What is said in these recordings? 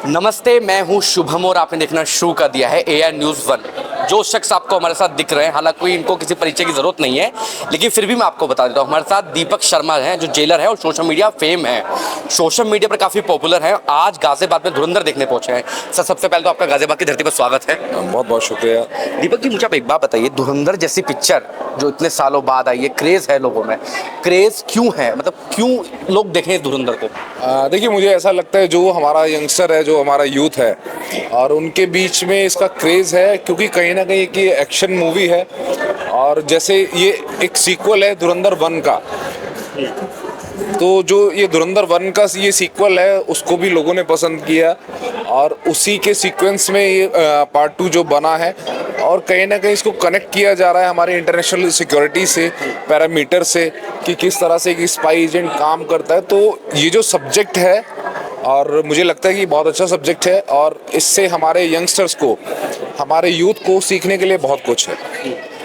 नमस्ते, मैं हूं शुभम और आपने देखना शुरू कर दिया है एआर न्यूज़ 1। जो शख्स आपको हमारे साथ दिख रहे हैं, हालांकि कोई इनको किसी परिचय की ज़रूरत नहीं है, लेकिन फिर भी मैं आपको बता देता हूं, हमारे साथ दीपक शर्मा हैं जो जेलर है और सोशल मीडिया फेम है, सोशल मीडिया पर काफ़ी पॉपुलर है। आज गाजियाबाद में धुरंधर देखने पहुंचे हैं। सर, सबसे पहले तो आपका गाजियाबाद की धरती पर स्वागत है। बहुत बहुत शुक्रिया। दीपक जी, मुझे आप एक बात बताइए, धुरंधर जैसी पिक्चर जो इतने सालों बाद आई है, क्रेज़ है लोगों में, क्रेज़ क्यों है? मतलब क्यों लोग देखें इस धुरंधर को? देखिए, मुझे ऐसा लगता है जो हमारा यंगस्टर है, जो हमारा यूथ है और उनके बीच में इसका क्रेज़ है, क्योंकि कहीं ना कहीं ये एक्शन मूवी है और जैसे ये एक सीक्वल है धुरंधर 1 का। तो जो ये धुरंधर 1 का ये सीक्वल है उसको भी लोगों ने पसंद किया और उसी के सीक्वेंस में ये पार्ट 2 जो बना है और कहीं ना कहीं इसको कनेक्ट किया जा रहा है हमारे इंटरनेशनल सिक्योरिटी से, पैरामीटर से, कि किस तरह से एक स्पाई एजेंट काम करता है। तो ये जो सब्जेक्ट है और मुझे लगता है कि बहुत अच्छा सब्जेक्ट है और इससे हमारे यंगस्टर्स को, हमारे यूथ को सीखने के लिए बहुत कुछ है।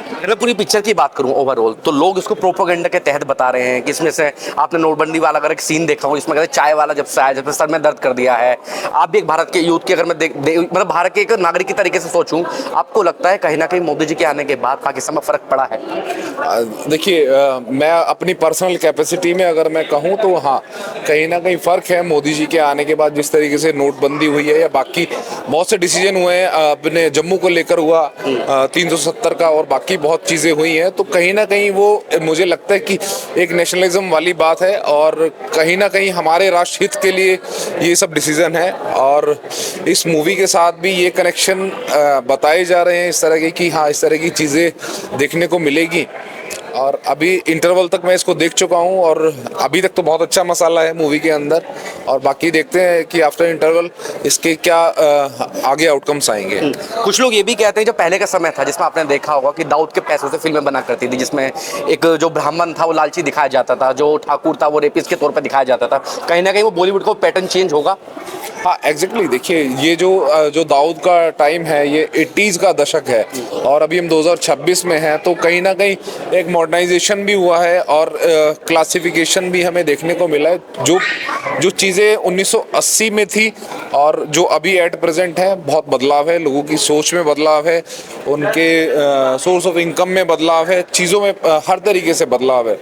अगर मैं पूरी पिक्चर की बात करूं ओवरऑल, तो लोग इसको प्रोपेगेंडा के तहत बता रहे हैं कि इसमें से आपने नोटबंदी वाला अगर एक सीन देखा हो, इसमें कहते चाय वाला जब से आया, जब सर में दर्द कर दिया है। आप भी एक भारत के यूथ की, अगर मैं मतलब भारत के एक नागरिक की तरीके से सोचूं, आपको लगता है कहीं ना कहीं मोदी जी के आने के बाद पाकिस्तान में फर्क पड़ा है? देखिए, मैं अपनी पर्सनल कैपेसिटी में अगर मैं कहूँ तो हाँ, कहीं ना कहीं फ़र्क है। मोदी जी के आने के बाद जिस तरीके से नोटबंदी हुई है या बाकी बहुत से डिसीजन हुए हैं, अपने जम्मू को लेकर हुआ 370 का और बाकी बहुत चीज़ें हुई हैं, तो कहीं ना कहीं वो मुझे लगता है कि एक नेशनलिज्म वाली बात है और कहीं ना कहीं हमारे राष्ट्र हित के लिए ये सब डिसीजन है। और इस मूवी के साथ भी ये कनेक्शन बताए जा रहे हैं इस तरह के कि हाँ, इस तरह की चीज़ें देखने को मिलेगी। और अभी इंटरवल तक मैं इसको देख चुका हूँ और अभी तक तो बहुत अच्छा मसाला है मूवी के अंदर और बाकी देखते हैं कि आफ्टर इंटरवल इसके क्या आगे आउटकम्स आएंगे। कुछ लोग ये भी कहते हैं जो पहले का समय था जिसमें आपने देखा होगा कि दाऊद के पैसों से फिल्में बना करती थी, जिसमें एक जो ब्राह्मण था वो लालची दिखाया जाता था, जो ठाकुर था वो रेपिस्ट के तौर पर दिखाया जाता था। कहीं ना कहीं वो बॉलीवुड को पैटर्न चेंज होगा। हाँ, एग्जैक्टली। देखिए, ये जो दाऊद का टाइम है ये 80s का दशक है और अभी हम 2026 में हैं, तो कहीं ना कहीं एक मॉडर्नाइजेशन भी हुआ है और क्लासिफिकेशन भी हमें देखने को मिला है। जो चीज़ें 1980 में थी और जो अभी एट प्रेजेंट है, बहुत बदलाव है। लोगों की सोच में बदलाव है, उनके सोर्स ऑफ इनकम में बदलाव है, चीज़ों में हर तरीके से बदलाव है।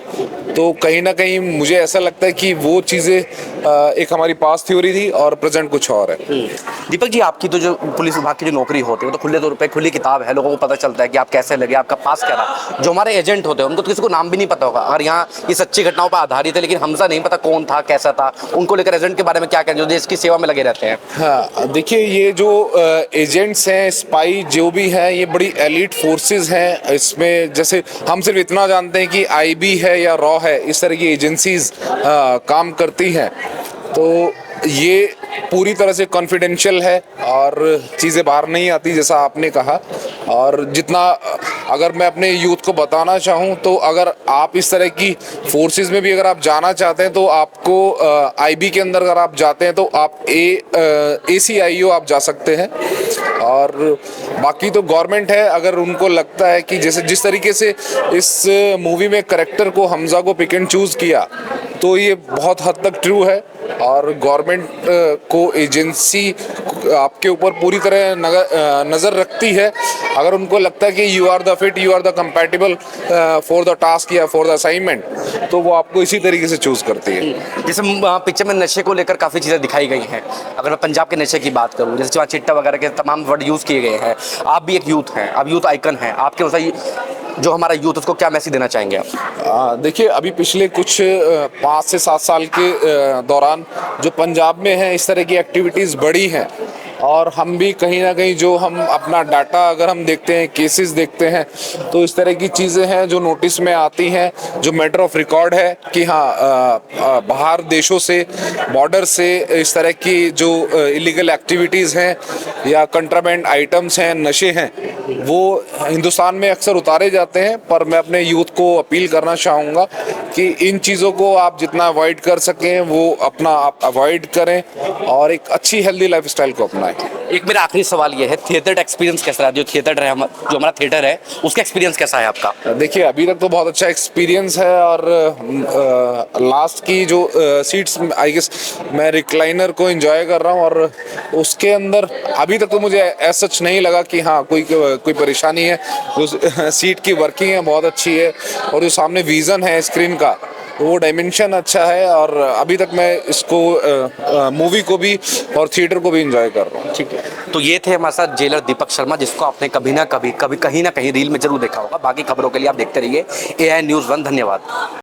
तो कहीं ना कहीं मुझे ऐसा लगता है कि वो चीज़ें एक हमारी पास्ट थ्योरी थी और प्रेजेंट कुछ और है। दीपक जी, आपकी तो जो पुलिस विभाग की जो नौकरी होती है वो तो खुले तौर पे खुली किताब है, लोगों को पता चलता है कि आप कैसे लगे, आपका पास क्या रहा। जो हमारे एजेंट होते हैं उनको तो किसी को नाम भी नहीं पता होगा, अगर यहाँ ये सच्ची घटनाओं पर आधारित है, लेकिन हमसे नहीं पता कौन था, कैसा था। उनको लेकर एजेंट के बारे में क्या कहते हैं जो देश की सेवा में लगे रहते हैं? हाँ, देखिए, ये जो एजेंट्स हैं, स्पाई जो भी हैं, ये बड़ी एलीट फोर्सेस हैं। इसमें जैसे हम सिर्फ इतना जानते हैं कि आईबी है या रॉ है, इस तरह की एजेंसीज काम करती हैं। तो ये पूरी तरह से कॉन्फिडेंशियल है और चीज़ें बाहर नहीं आती, जैसा आपने कहा। और जितना अगर मैं अपने यूथ को बताना चाहूँ तो अगर आप इस तरह की फोर्सेस में भी अगर आप जाना चाहते हैं तो आपको आईबी के अंदर अगर आप जाते हैं तो आप ACIO आप जा सकते हैं। और बाकी तो गवर्नमेंट है, अगर उनको लगता है कि जैसे जिस तरीके से इस मूवी में करेक्टर को, हमजा को पिक एंड चूज़ किया, तो ये बहुत हद तक ट्रू है। और गवर्नमेंट को एजेंसी आपके ऊपर पूरी तरह नज़र रखती है। अगर उनको लगता है कि you are the fit, you are the compatible for the task या फॉर द असाइनमेंट, तो वो आपको इसी तरीके से चूज़ करती है। जैसे पिक्चर में नशे को लेकर काफ़ी चीज़ें दिखाई गई हैं। अगर मैं पंजाब के नशे की बात करूँ, जैसे वहाँ चिट्टा वगैरह के तमाम वर्ड यूज़ किए गए हैं। आप भी एक यूथ हैं, आप यूथ आइकन हैं, आपके अनुसार जो हमारा यूथ उसको क्या मैसेज देना चाहेंगे आप? देखिए, अभी पिछले कुछ 5 से 7 साल के दौरान जो पंजाब में है, इस तरह की एक्टिविटीज़ बढ़ी हैं और हम भी कहीं ना कहीं जो हम अपना डाटा अगर हम देखते हैं, केसेस देखते हैं, तो इस तरह की चीज़ें हैं जो नोटिस में आती हैं, जो मैटर ऑफ रिकॉर्ड है कि हाँ, बाहर देशों से, बॉर्डर से इस तरह की जो इलीगल एक्टिविटीज़ हैं या कंट्राबैंड आइटम्स हैं, नशे हैं, वो हिंदुस्तान में अक्सर उतारे जाते हैं। पर मैं अपने यूथ को अपील करना चाहूँगा कि इन चीज़ों को आप जितना अवॉइड कर सकें वो अपना आप अवॉइड करें और एक अच्छी हेल्दी लाइफस्टाइल को अपनाएं। एक मेरा आखिरी सवाल ये है, थिएटर एक्सपीरियंस कैसा रहा? जो हमारा थिएटर है उसका एक्सपीरियंस कैसा है आपका? देखिए अभी तक तो बहुत अच्छा एक्सपीरियंस है और लास्ट की जो सीट्स आई गेस मैं रिक्लाइनर को एंजॉय कर रहा हूँ और उसके अंदर अभी तक तो मुझे ऐसा सच नहीं लगा कि हाँ कोई परेशानी है। जो सीट की वर्किंग है बहुत अच्छी है और जो सामने विज़न है स्क्रीन का वो डायमेंशन अच्छा है और अभी तक मैं इसको मूवी को भी और थिएटर को भी एंजॉय कर रहा हूँ। ठीक है, तो ये थे हमारे साथ जेलर दीपक शर्मा, जिसको आपने कभी ना कभी कहीं ना कहीं रील में जरूर देखा होगा। बाकी खबरों के लिए आप देखते रहिए AI News 1। धन्यवाद।